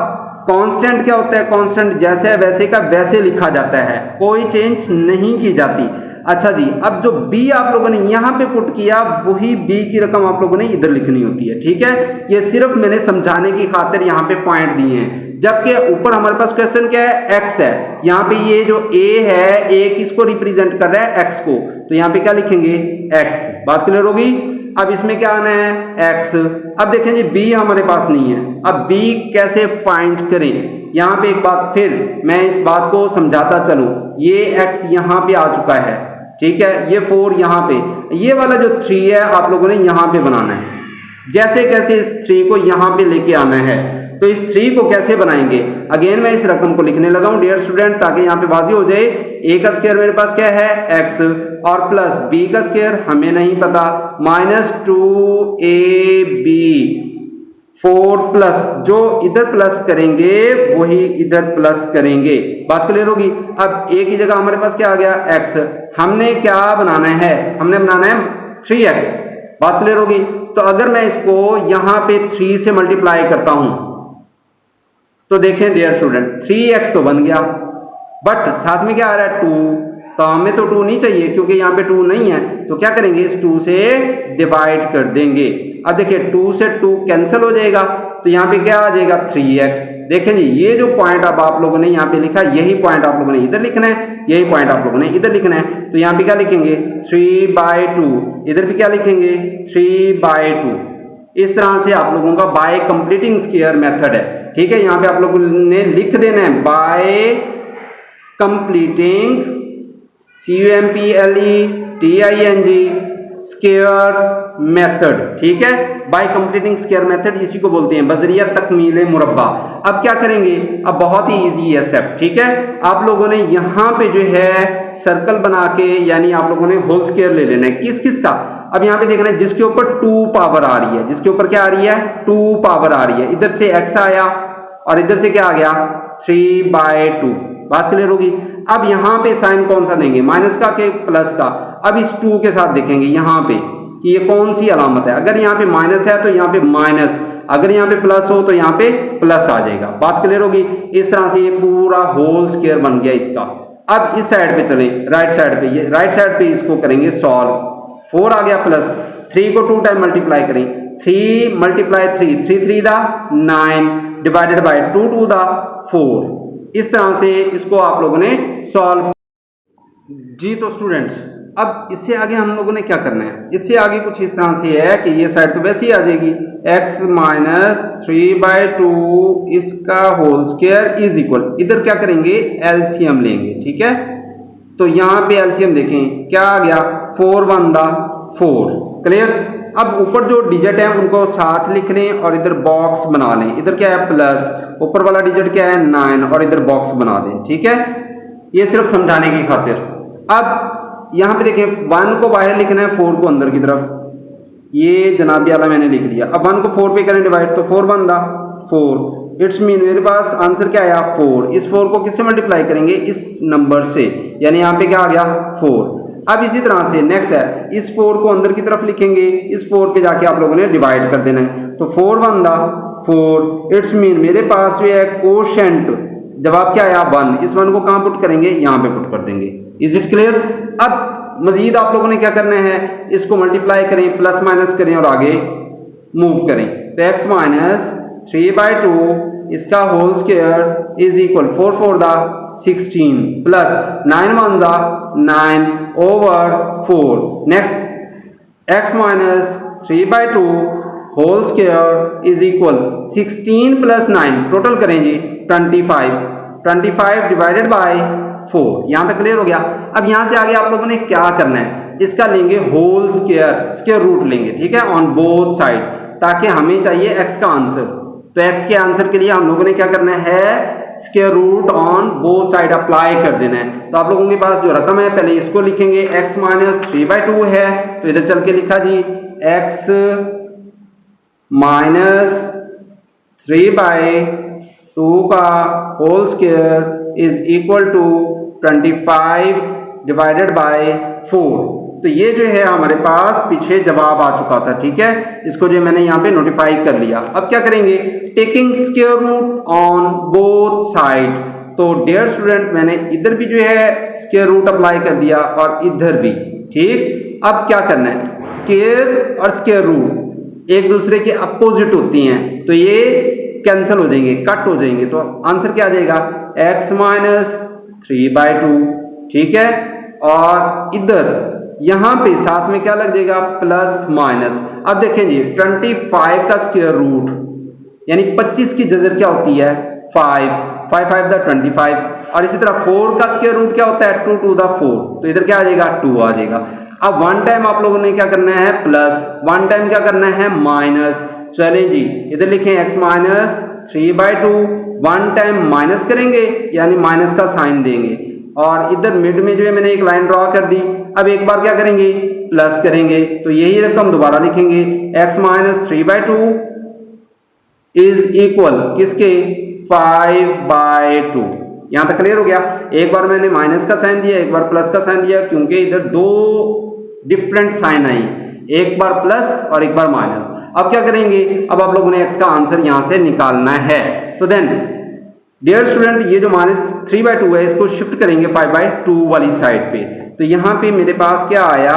कांस्टेंट क्या होता है, कांस्टेंट जैसे है वैसे का वैसे लिखा जाता है, कोई चेंज नहीं की जाती। अच्छा जी, अब जो b आप लोगों ने यहाँ पे पुट किया, वही b की रकम आप लोगों ने इधर लिखनी होती है, ठीक है। ये सिर्फ मैंने समझाने की खातिर यहाँ पे पॉइंट दिए हैं। जबकि ऊपर हमारे पास क्वेश्चन क्या है, x है, यहाँ पे ये जो a है, a किसको रिप्रेजेंट कर रहा है, x को। तो यहाँ पे क्या लिखेंगे x। बात क्लियर होगी। अब इसमें क्या आना है x। अब देखें जी b हमारे पास नहीं है, अब b कैसे फाइंड करें। यहाँ पे एक बात फिर मैं इस बात को समझाता चलूं, ये x यहाँ पे आ चुका है, ठीक है, ये 4 यहाँ पे, ये वाला जो 3 है आप लोगों ने यहाँ पे बनाना है। जैसे कैसे इस 3 को यहाँ पे लेके आना है, तो इस 3 को कैसे बनाएंगे, अगेन मैं इस रकम को लिखने लगा हूं डियर स्टूडेंट, ताकि यहाँ पे वाज़ी हो जाए। a का स्क्वायर मेरे पास क्या है x, और प्लस b का स्क्वायर हमें नहीं पता, माइनस 2ab 4 प्लस जो इधर प्लस करेंगे वही इधर प्लस करेंगे। बात क्लियर होगी। अब a की जगह हमारे पास क्या आ गया x, हमने क्या बनाना है, हमने बनाना है 3x। बात क्लियर होगी। तो अगर मैं इसको यहां पे 3 से मल्टीप्लाई करता हूं तो देखें डियर स्टूडेंट 3x तो बन गया, बट साथ में क्या आ रहा है 2, तो हमें तो 2 नहीं चाहिए क्योंकि यहाँ पे 2 नहीं है, तो क्या करेंगे इस 2 से डिवाइड कर देंगे। अब देखिए 2 से 2 कैंसिल हो जाएगा, तो यहाँ पे क्या आ जाएगा 3x। देखें जी ये जो पॉइंट अब आप लोगों ने यहाँ पे लिखा, यही पॉइंट आप लोगों ने इधर लिखना है, यही पॉइंट आप लोगों ने इधर लिखना है। तो यहाँ पे क्या लिखेंगे 3/2, इधर भी क्या लिखेंगे 3/2। इस तरह से आप लोगों का बाय कंप्लीटिंग स्क्वायर मेथड है, ठीक है। यहाँ पे आप लोगों ने लिख देना है bye completing CUMPLETING square method, ठीक है। बाय कंप्लीटिंग स्क्वायर मेथड इसी को बोलते हैं बजरिया तकमील मुरब्बा। अब क्या करेंगे, अब बहुत ही इजी है स्टेप, ठीक है। आप लोगों ने यहाँ पे जो है सर्कल बना के, यानी आप लोगों ने होल स्क्वायर ले लेना है, किस किस का। अब यहाँ पे देखना है जिसके ऊपर 2 पावर आ रही है, जिसके ऊपर क्या आ रही है 2 पावर आ रही है, इधर से x आया और इधर से क्या आ गया 3/2। बात क्लियर होगी। अब यहाँ पे साइन कौन सा देंगे, माइनस का के प्लस का। अब इस 2 के साथ देखेंगे यहाँ पे कि ये कौन सी अलामत है, अगर यहाँ पे माइनस है तो यहाँ पे माइनस, अगर यहाँ पे प्लस हो तो यहाँ पे प्लस आ जाएगा। बात क्लियर होगी। इस तरह से ये पूरा होल स्क्वायर बन गया इसका। अब इस साइड पे चलें, राइट साइड पे, ये राइट साइड पे इसको करेंगे सॉल्व। 4 आ गया प्लस 3 को 2 टाइम मल्टीप्लाई करें, 3 × 3 3 3 दा 9 डिवाइडेड बाय 2 2 दा 4। इस तरह से इसको आप लोगों ने सॉल्व जी। तो स्टूडेंट्स अब इससे आगे हम लोगों ने क्या करना है, इससे आगे कुछ इस तरह से है कि ये साइड तो वैसे ही आ जाएगी, x माइनस 3/2 इसका होल स्क्वायर इज इक्वल, इधर क्या करेंगे एलसीएम लेंगे, ठीक है। तो यहाँ पे एलसीएम देखें क्या आ गया 4 1 दा 4, क्लियर। अब ऊपर जो डिजिट है उनको साथ लिख लें और इधर बॉक्स बना लें, इधर क्या है प्लस, ऊपर वाला डिजिट क्या है 9 और इधर बॉक्स बना दें, ठीक है। ये सिर्फ समझाने की खातिर। अब यहाँ पे देखें 1 को बाहर लिखना है, 4 को अंदर की तरफ, ये जनाबी आला मैंने लिख लिया। अब 1 को 4 पे करें डिवाइड, तो 4 1 दा 4, इट्स मीन मेरे पास आंसर क्या आया 4। इस 4 को किससे मल्टीप्लाई करेंगे, इस नंबर से, यानी यहाँ पे क्या आ गया 4। अब इसी तरह से नेक्स्ट है, इस 4 को अंदर की तरफ लिखेंगे, इस 4 पे जाके आप लोगों ने डिवाइड कर देना है, तो 4 1 दा 4, इट्स मीन मेरे पास जो है कोशेंट जवाब क्या आया 1। इस 1 को कहाँ पुट करेंगे, यहाँ पे पुट कर देंगे। Is it clear. अब मजीद आप लोगों ने क्या करना है, इसको मल्टीप्लाई करें, प्लस माइनस करें और आगे मूव करें। तो x माइनस 3/2 इसका होल स्क्वायर इज इक्वल 4 4 दा 16 प्लस 9 1 दा 9 over 4। Next x minus 3/2 whole square is equal 16 plus 9, total करें जी 25 डिवाइडेड बाय 4। यहां तक क्लियर हो गया। अब यहां से आगे आप लोगों ने क्या करना है, इसका लेंगे होल स्क्वायर रूट लेंगे, ठीक है, ऑन बोथ साइड, ताकि हमें चाहिए x का आंसर। तो x के आंसर के लिए हम लोगों ने क्या करना है, square root on both side apply कर देना है। तो आप लोगों के पास जो रकम है पहले इसको लिखेंगे, x माइनस 3/2 है, तो इधर चल के लिखा जी x माइनस 3/2 का whole square is equal to 25 divided by 4। तो ये जो है हमारे पास पीछे जवाब आ चुका था, ठीक है। इसको जो मैंने यहाँ पे नोटिफाई कर लिया। अब क्या करेंगे, taking square root on both side. तो डियर स्टूडेंट मैंने इधर भी जो है स्क्वायर रूट अप्लाई कर दिया और इधर भी, ठीक। अब क्या करना है, स्क्वायर और स्क्वायर रूट एक दूसरे के अपोजिट होती हैं, तो ये कैंसिल हो जाएंगे, कट हो जाएंगे। तो आंसर क्या आ जाएगा x माइनस 3/2, ठीक है। और इधर यहाँ पे साथ में क्या लग जाएगा, प्लस माइनस। अब देखें जी 25 का स्क्वायर रूट यानी 25 की जजर क्या होती है 5, 5 5 द 25, और इसी तरह 4 का स्क्वायर रूट क्या होता है 2 2 द 4, तो इधर क्या आ जाएगा 2 आ जाएगा। अब वन टाइम आप लोगों ने क्या करना है प्लस, वन टाइम क्या करना है माइनस। चलें जी इधर लिखें x minus 3/2, one time minus करेंगे यानी माइनस का साइन देंगे, और इधर मिड में जो है मैंने एक लाइन ड्रॉ कर दी। अब एक बार क्या करेंगे प्लस करेंगे, तो यही रकम दोबारा लिखेंगे x माइनस 3/2 इज इक्वल किसके 5/2। यहां तक क्लियर हो गया। एक बार मैंने माइनस का साइन दिया, एक बार प्लस का साइन दिया, क्योंकि इधर दो डिफरेंट साइन आई, एक बार प्लस और एक बार माइनस। अब क्या करेंगे, अब आप लोगों ने x का आंसर यहां से निकालना है। तो देन डियर स्टूडेंट ये जो माइनस 3/2 है इसको शिफ्ट करेंगे 5/2 वाली साइड पे। तो यहाँ पे मेरे पास क्या आया,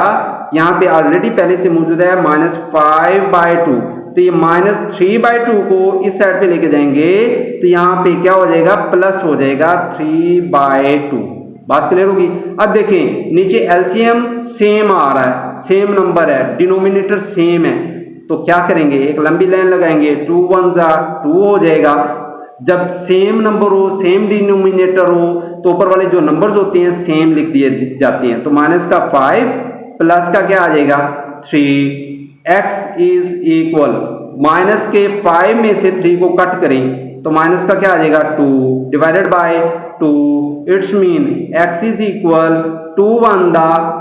यहाँ पे ऑलरेडी पहले से मौजूद है माइनस 5/2, तो ये माइनस 3/2 को इस साइड पे लेके जाएंगे तो यहाँ पे क्या हो जाएगा प्लस हो जाएगा 3/2। बात क्लियर होगी। अब देखें नीचे एलसीएम सेम आ रहा है, सेम नंबर है, डिनोमिनेटर सेम है, तो क्या करेंगे एक लंबी लाइन लगाएंगे, 2 1 2 हो जाएगा। जब सेम नंबर हो, सेम डिनोमिनेटर हो, तो ऊपर वाले जो नंबर्स होते हैं सेम लिख दिए जाते हैं। तो माइनस का 5 प्लस का क्या आ जाएगा 3, x इज इक्वल माइनस के 5 में से 3 को कट करें तो माइनस का क्या आ जाएगा 2 divided by 2, it's mean x is equal 2 1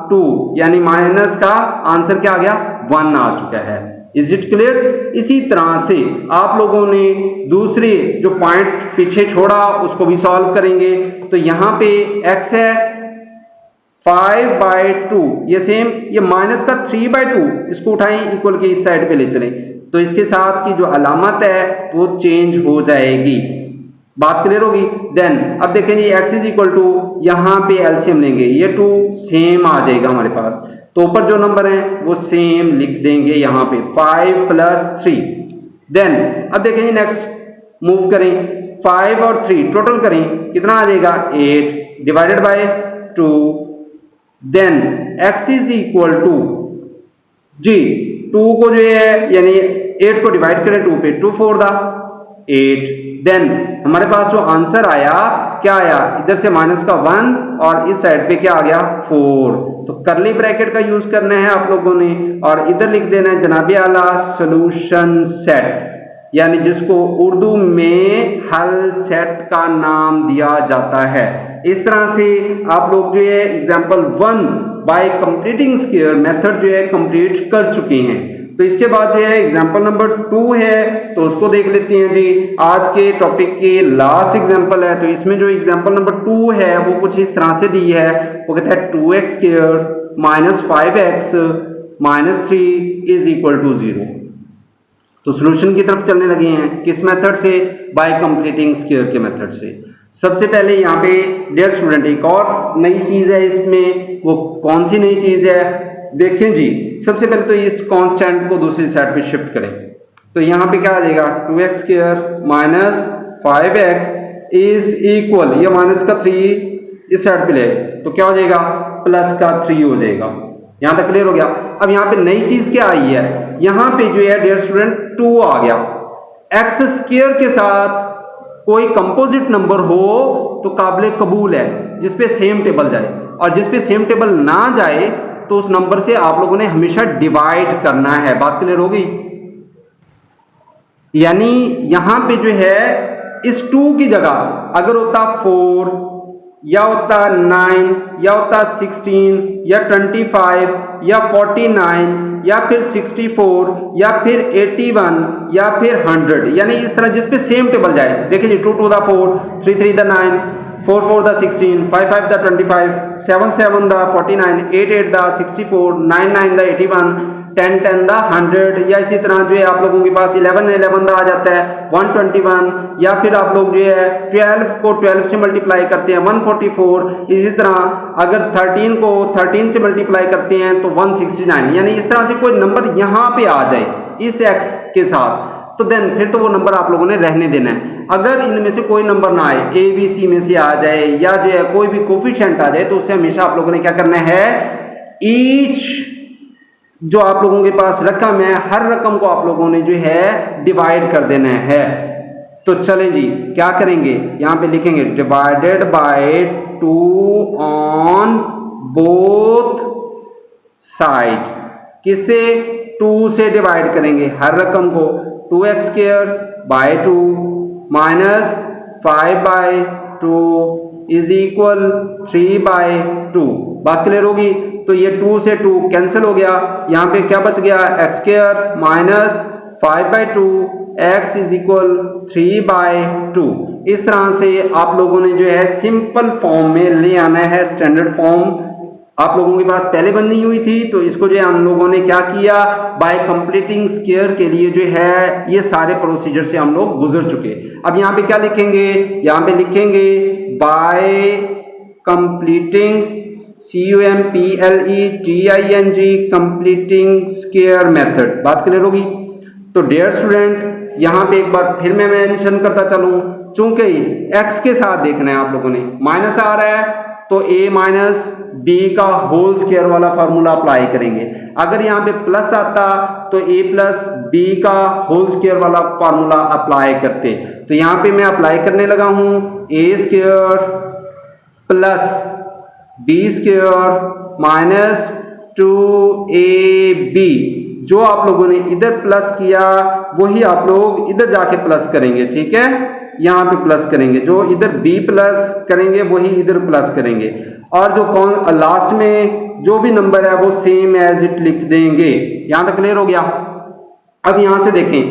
2, यानी माइनस का आंसर क्या आ गया 1 आ चुका है। Is it clear. इसी तरह से आप लोगों ने दूसरे जो पॉइंट पीछे छोड़ा उसको भी सॉल्व करेंगे। तो यहाँ पे x है 5/2, ये सेम, ये माइनस का 3/2, इसको उठाएं इक्वल के इस साइड पे ले चलें तो इसके साथ की जो अलामत है वो चेंज हो जाएगी। बात क्लियर होगी। देन अब देखें जी x इज इक्वल टू, यहाँ पे एलसीएम लेंगे, ये 2 सेम आ जाएगा हमारे पास, तो ऊपर जो नंबर है वो सेम लिख देंगे यहाँ पे 5 + 3। देन अब देखें जी नेक्स्ट मूव करें, 5 और 3 टोटल करें कितना आ जाएगा 8 divided by 2। Then x is equal to जी 2 को जो है यानी 8 को डिवाइड करें 2 पे, 2 4 8। देन हमारे पास जो आंसर आया क्या आया, इधर से माइनस का 1 और इस साइड पे क्या आ गया 4। तो करली ब्रैकेट का यूज करना है आप लोगों ने और इधर लिख देना है जनाबे आला सॉल्यूशन सेट, यानी जिसको उर्दू में हल सेट का नाम दिया जाता है। इस तरह से आप लोग जो है example 1 bye completing square method जो है कंप्लीट कर चुके हैं। तो इसके बाद जो है एग्जाम्पल नंबर 2 है तो उसको देख लेते हैं जी। आज के टॉपिक की लास्ट एग्जाम्पल है, तो इसमें जो एग्जाम्पल नंबर 2 है वो कुछ इस तरह से दी है, वो कहता है 2x² - 5x - 3 is equal to 0। तो सॉल्यूशन की तरफ चलने लगे हैं, किस मेथड से, बाय कंप्लीटिंग स्क्वायर के मेथड से। सबसे पहले यहाँ पे डियर स्टूडेंट एक और नई चीज है इसमें, वो कौन सी नई चीज है देखें जी। सबसे पहले तो इस कांस्टेंट को दूसरी साइड पे शिफ्ट करें, तो यहाँ पे क्या आ जाएगा 2x² - 5x इज इक्वल, ये माइनस का 3 इस साइड पे ले तो क्या हो जाएगा प्लस का 3 हो जाएगा। यहाँ तक क्लियर हो गया। अब यहाँ पे नई चीज क्या आई है, यहाँ पे जो है डियर स्टूडेंट 2 आ गया। x² के साथ कोई कंपोजिट नंबर हो तो काबिल कबूल है जिसपे सेम टेबल जाए, और जिसपे सेम टेबल ना जाए तो उस नंबर से आप लोगों ने हमेशा डिवाइड करना है। बात क्लियर होगी। यानी यहां पे जो है इस 2 की जगह अगर होता 4 या होता 9 या होता 16 या 25 या 49 या फिर 64 या फिर 81 या फिर 100, यानी इस तरह जिस पे सेम टेबल जाए। देखिए जी 2 2 the 4, 3 3 the 9, 4 4 the 16, 5 5 the 25, 7 7 the 49, 8 8 the 64, 9 9 the 81, 10 10 the 100, या इसी तरह जो है आप लोगों के पास 11 11 द आ जाता है 121, या फिर आप लोग जो है 12 को 12 से मल्टीप्लाई करते हैं 144। इसी तरह अगर 13 को 13 से मल्टीप्लाई करते हैं तो 169, यानी इस तरह से कोई नंबर यहाँ पे आ जाए इस x के साथ तो देन फिर तो वो नंबर आप लोगों ने रहने देना है। अगर इनमें से कोई नंबर ना आए, ए बी सी में से आ जाए या जो है कोई भी कोफिशिएंट आ जाए, तो उससे हमेशा आप लोगों ने क्या करना है ईच जो आप लोगों के पास रकम है, हर रकम को आप लोगों ने जो है डिवाइड कर देना है। तो चलें जी, क्या करेंगे, यहां पे लिखेंगे divided by 2 on both side. किससे? 2 से डिवाइड करेंगे हर रकम को। 2x square by 2 minus 5/2 is equal 3/2। बात क्लियर होगी? तो ये 2 से 2 कैंसिल हो गया, यहाँ पे क्या बच गया, x square minus 5/2 x is equal 3/2। इस तरह से आप लोगों ने जो है सिंपल फॉर्म में ले आना है। स्टैंडर्ड फॉर्म आप लोगों के पास पहले बनी हुई थी, तो इसको जो है हम लोगों ने क्या किया, बाय कंप्लीटिंग स्क्वायर के लिए जो है ये सारे प्रोसीजर से हम लोग गुजर चुके। अब यहाँ पे क्या लिखेंगे, यहाँ पे लिखेंगे bye completing CUMPLETING completing square method. बात क्लियर होगी? तो डियर स्टूडेंट, यहाँ पे एक बार फिर मैं मेंशन करता चलूं, चूंकि x के साथ देखना है आप लोगों ने, माइनस आ रहा है तो a माइनस b का होल स्क्वायर वाला फार्मूला अप्लाई करेंगे। अगर यहाँ पे प्लस आता तो a प्लस b का होल स्क्वायर वाला फार्मूला अप्लाई करते। तो यहाँ पे मैं अप्लाई करने लगा हूं a square plus b square minus 2ab। जो आप लोगों ने इधर प्लस किया वही आप लोग इधर जाके प्लस करेंगे, ठीक है, यहाँ पे प्लस करेंगे। जो इधर b प्लस करेंगे वही इधर प्लस करेंगे, और जो लास्ट में जो भी नंबर है वो सेम एज इट लिख देंगे। यहाँ तक क्लियर हो गया? अब यहाँ से देखें,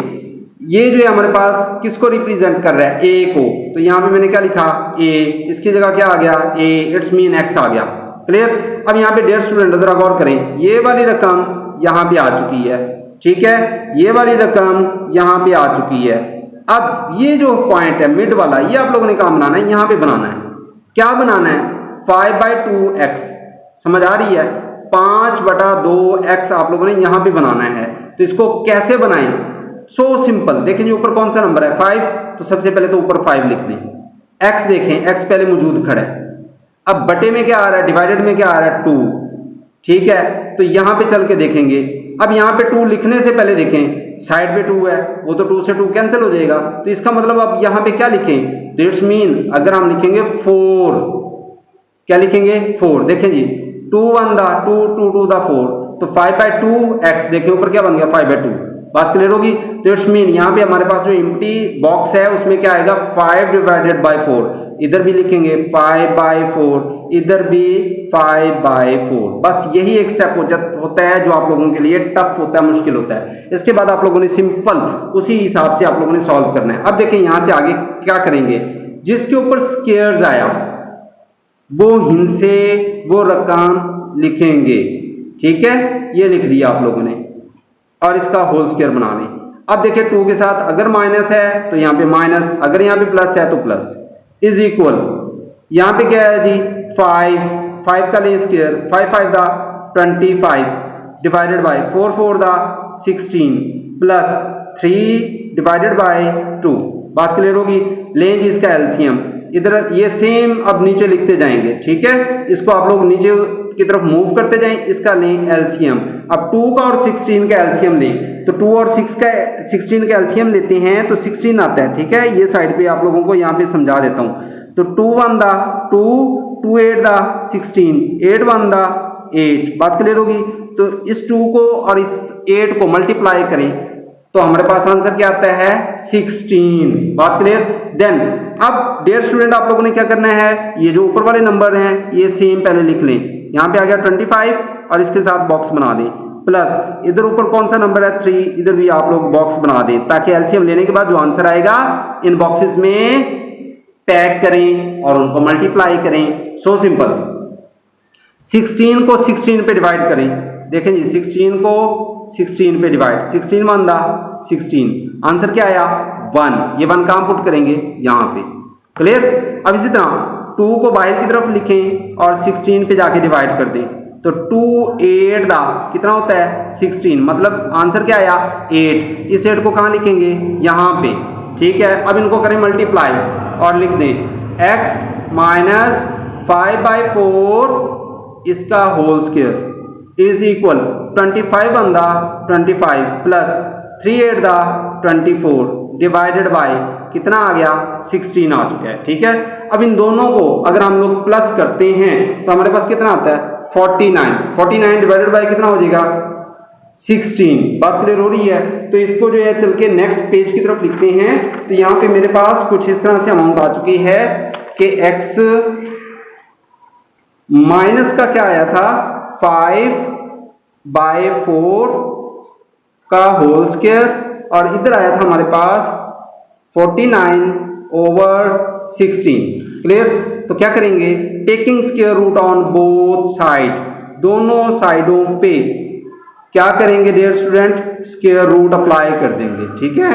ये जो है हमारे पास किसको रिप्रेजेंट कर रहा है, a को। तो यहाँ पे मैंने क्या लिखा, a, इसकी जगह क्या आ गया, a, इट्स मीन x आ गया। क्लियर? अब यहाँ पे डियर स्टूडेंट जरा गौर करें, ये वाली रकम यहाँ पे आ चुकी है, ठीक है, ये वाली रकम यहाँ पे आ चुकी है। अब ये जो पॉइंट है मिड वाला, ये आप लोगों ने कहाँ बनाना है, यहाँ पे बनाना है। क्या बनाना है, 5/2x। समझ आ रही है? 5/2x आप लोगों ने यहाँ पे बनाना है। तो इसको कैसे बनाएं, सो सिंपल। देखें जी ऊपर कौन सा नंबर है, 5, तो सबसे पहले तो ऊपर 5 लिख दें। x देखें, x पहले मौजूद खड़ा है। अब बटे में क्या आ रहा है, डिवाइडेड में क्या आ रहा है, 2, ठीक है। तो यहां पे चल के देखेंगे। अब यहां पे 2 लिखने से पहले देखें, साइड पे 2 है, वो तो 2 से 2 कैंसिल हो जाएगा। तो इसका मतलब अब यहां पे क्या लिखें, दैट्स मीन अगर हम लिखेंगे 4, क्या लिखेंगे, 4। देखें जी, 2 1 दा 2, 2 2 दा 4, तो 5/2x। देखें ऊपर क्या बन गया, 5/2। बात क्लियर होगी? दैट्स मीन यहाँ पे हमारे पास जो एम्प्टी बॉक्स है उसमें क्या आएगा, 5/4। इधर भी लिखेंगे 5/4, इधर भी 5/4। बस यही एक स्टेप होता है जो आप लोगों के लिए टफ होता है, मुश्किल होता है। इसके बाद आप लोगों ने सिंपल उसी हिसाब से आप लोगों ने सॉल्व करना है। अब देखें यहां से आगे क्या करेंगे, जिसके ऊपर स्क्वायर्स आया वो हिंसे वो रकम लिखेंगे, ठीक है, ये लिख दिया आप लोगों ने, और इसका होल स्क्वायर बना लें। अब देखिए 2 के साथ अगर माइनस है तो यहाँ पे माइनस, अगर यहाँ पे प्लस है तो प्लस, इज इक्वल यहाँ पे क्या है जी, 5 का ले स्क्वायर, 5 5 दा 25 डिवाइडेड बाय 4 4 दा 16 प्लस 3 डिवाइडेड बाय 2। बात क्लियर होगी? लें जी इसका एलसीएम, इधर ये सेम अब नीचे लिखते जाएंगे, ठीक है, इसको आप लोग नीचे की तरफ मूव करते जाएं। इसका लें एलसीएम। अब 2 का और 16 का एलसीएम लें, तो 2 और 16 का एलसीएम लेते हैं तो 16 आता है, ठीक है। ये साइड पे आप लोगों को यहाँ पे समझा देता हूँ। तो 2 1 दा 2, 2 8 दा 16, 8 1 दा 8। बात क्लियर होगी? तो इस 2 को और इस 8 को मल्टीप्लाई करें तो हमारे पास आंसर क्या आता है, 16। बात क्लियर? देन अब डियर स्टूडेंट आप लोगों ने क्या करना है, ये जो ऊपर वाले नंबर हैं ये सेम पहले लिख लें। यहाँ पे आ गया 25 और इसके साथ बॉक्स बना दें, प्लस इधर ऊपर कौन सा नंबर है, 3, इधर भी आप लोग बॉक्स बना दें, ताकि एलसीएम लेने के बाद जो आंसर आएगा इन बॉक्सेस में पैक करें और उनको मल्टीप्लाई करें। So simple. 16 को 16 पे डिवाइड करें। देखें जी 16 को 16 पे डिवाइड, 16 1 दा 16, आंसर क्या आया, 1। ये 1 कहां पुट करेंगे, यहां पे। क्लियर? अब इसी तरह 2 को बाहर की तरफ लिखें और 16 पे जाके डिवाइड कर दें, तो 2 8 दा कितना होता है, 16, मतलब आंसर क्या आया, 8। इस 8 को कहां लिखेंगे, यहां पे, ठीक है। अब इनको करें मल्टीप्लाई और लिख दें x माइनस 5/4 इसका whole square, is equal 25 on the 25 plus 3 8 the 24 divided by कितना आ गया 16 आ चुका है। ठीक है, अब इन दोनों को अगर हम लोग प्लस करते हैं तो हमारे पास कितना आता है 49 डिवाइडेड बाय कितना हो जाएगा 16। बात क्लियर हो रही है। तो इसको जो है चल के नेक्स्ट पेज की तरफ लिखते हैं। तो यहाँ पे मेरे पास कुछ इस तरह से अमाउंट आ चुकी है कि x माइनस का क्या आया था 5/4 का होल स्क्वायर और इधर आया था हमारे पास 49/16। क्लियर। तो क्या करेंगे taking square root on both side, दोनों साइडों पे क्या करेंगे dear student square root apply कर देंगे। ठीक है,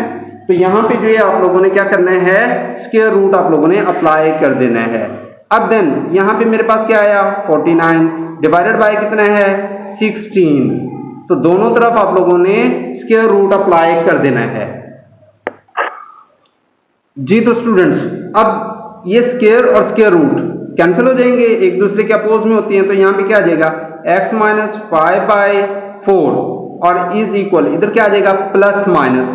तो यहां पे जो है आप लोगों ने क्या करना है स्क्वायर रूट आप लोगों ने अप्लाई कर देना है। अब देन यहां पे मेरे पास क्या आया 49 डिवाइडेड बाय कितना है 16। तो दोनों तरफ आप लोगों ने स्क्वायर रूट अप्लाई कर देना है जी। तो स्टूडेंट्स अब ये स्क्वायर और स्क्वायर रूट कैंसिल हो जाएंगे, एक दूसरे के अपोज में होती हैं। तो यहाँ पे क्या आ जाएगा x माइनस 5/4 और इज इक्वल इधर क्या आ जाएगा प्लस माइनस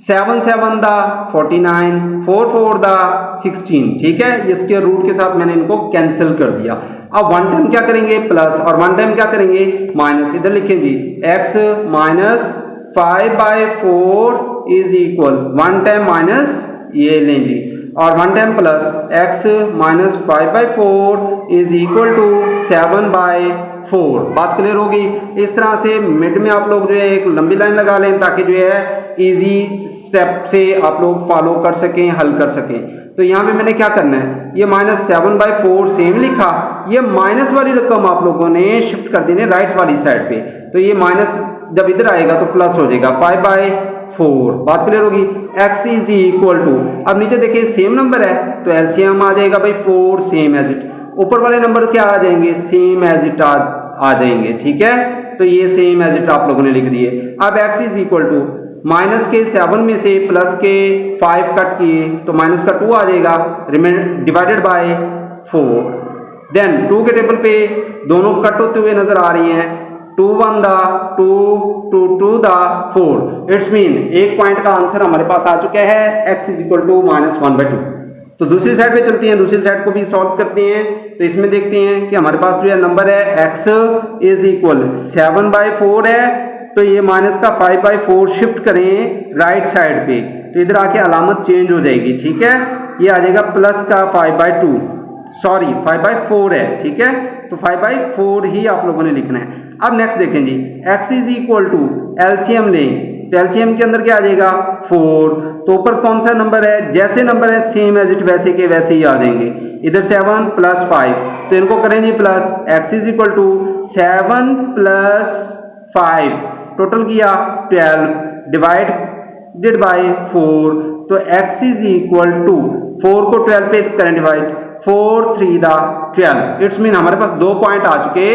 7 7 दा 49 4 4 दा 16। ठीक है, ये स्क्वायर रूट के साथ मैंने इनको कैंसिल कर दिया। अब वन टाइम क्या करेंगे प्लस और वन टाइम क्या करेंगे माइनस। इधर लिखें जी x minus 5/4 is equal one time minus ये लें जी और one time plus x minus 5/4 is equal to 7/4। बात क्लियर होगी। इस तरह से मिड में आप लोग जो है एक लंबी लाइन लगा लें ताकि जो है इजी स्टेप से आप लोग फॉलो कर सकें हल कर सकें। तो यहाँ पे मैंने क्या करना है ये माइनस 7/4 सेम लिखा, ये माइनस वाली रकम आप लोगों ने शिफ्ट कर देनी राइट वाली साइड पे। तो ये माइनस जब इधर आएगा तो प्लस हो जाएगा 5/4। बात क्लियर होगी। x इज इक्वल टू अब नीचे देखिए सेम नंबर है तो एलसीएम आ जाएगा भाई 4 सेम एज इट। ऊपर वाले नंबर क्या आ जाएंगे सेम एज इट आ जाएंगे। ठीक है, तो ये सेम एज इट आप लोगों ने लिख दिए। अब x is equal to minus के 7 में से प्लस के 5 कट किए तो माइनस का 2 आ जाएगा डिवाइडेड बाय 4। देन 2 के टेबल पे दोनों कट होते हुए नजर आ रही हैं 2 1 दा 2 2 2 दा 4। इट्स मीन एक पॉइंट का आंसर हमारे पास आ चुका है x इज इक्वल टू -1/2। तो दूसरी साइड पे चलते हैं, दूसरी साइड को भी सॉल्व करते हैं। तो इसमें देखते हैं कि हमारे पास जो है नंबर है x इज इक्वल 7/4 है तो ये माइनस का 5/4 शिफ्ट करें राइट साइड पे तो इधर आके अलामत चेंज हो जाएगी। ठीक है, ये आ जाएगा प्लस का 5/4 है। ठीक है, तो 5/4 ही आप लोगों ने लिखना है। अब नेक्स्ट देखें जी x is equal to LCM लें तो एलसीएम के अंदर क्या आ जाएगा 4। तो ऊपर कौन सा नंबर है जैसे नंबर है सेम एज इट वैसे के वैसे ही आ जाएंगे। इधर 7 प्लस 5 तो इनको करें जी plus x is equal to 7 plus 5 total किया 12 डिवाइडेड बाय 4। तो x इज इक्वल टू 4 को 12 पे करें डिवाइड 4 3 दा 12। इट्स मीन हमारे पास 2 पॉइंट आ चुके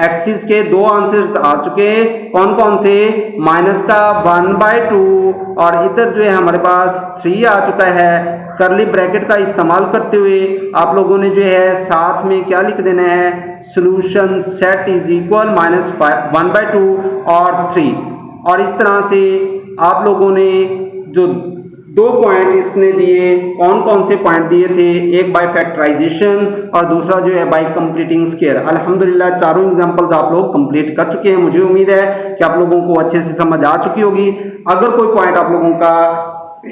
एक्सिस के 2 आंसर्स आ चुके। कौन कौन से माइनस का 1/2 और इधर जो है हमारे पास 3 आ चुका है। करली ब्रैकेट का इस्तेमाल करते हुए आप लोगों ने जो है साथ में क्या लिख देना है सॉल्यूशन सेट इज इक्वल -1/2 और 3। और इस तरह से आप लोगों ने जो 2 पॉइंट इसने दिए कौन कौन से पॉइंट दिए थे, एक बाय फैक्टराइजेशन और दूसरा जो है बाय कंप्लीटिंग स्क्वायर। अल्हम्दुलिल्लाह चारों एग्जांपल्स आप लोग कंप्लीट कर चुके हैं। मुझे उम्मीद है कि आप लोगों को अच्छे से समझ आ चुकी होगी। अगर कोई पॉइंट आप लोगों का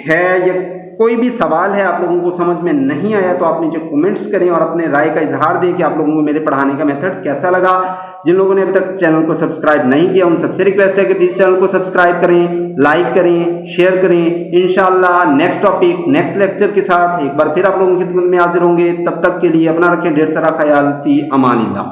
है या कोई भी सवाल है आप लोगों को समझ में नहीं आया तो आप नीचे कमेंट्स करें और अपने राय का इजहार दें कि आप लोगों को मेरे पढ़ाने का मेथड कैसा लगा। जिन लोगों ने अभी तक चैनल को सब्सक्राइब नहीं किया उन सबसे रिक्वेस्ट है कि प्लीज चैनल को सब्सक्राइब करें, लाइक करें, शेयर करें। इंशाल्लाह नेक्स्ट टॉपिक नेक्स्ट लेक्चर के साथ एक बार फिर आप लोगों की खिदमत में हाजिर होंगे। तब तक के लिए अपना रखें ढेर सारा ख्याल। फी अमानिल्लाह।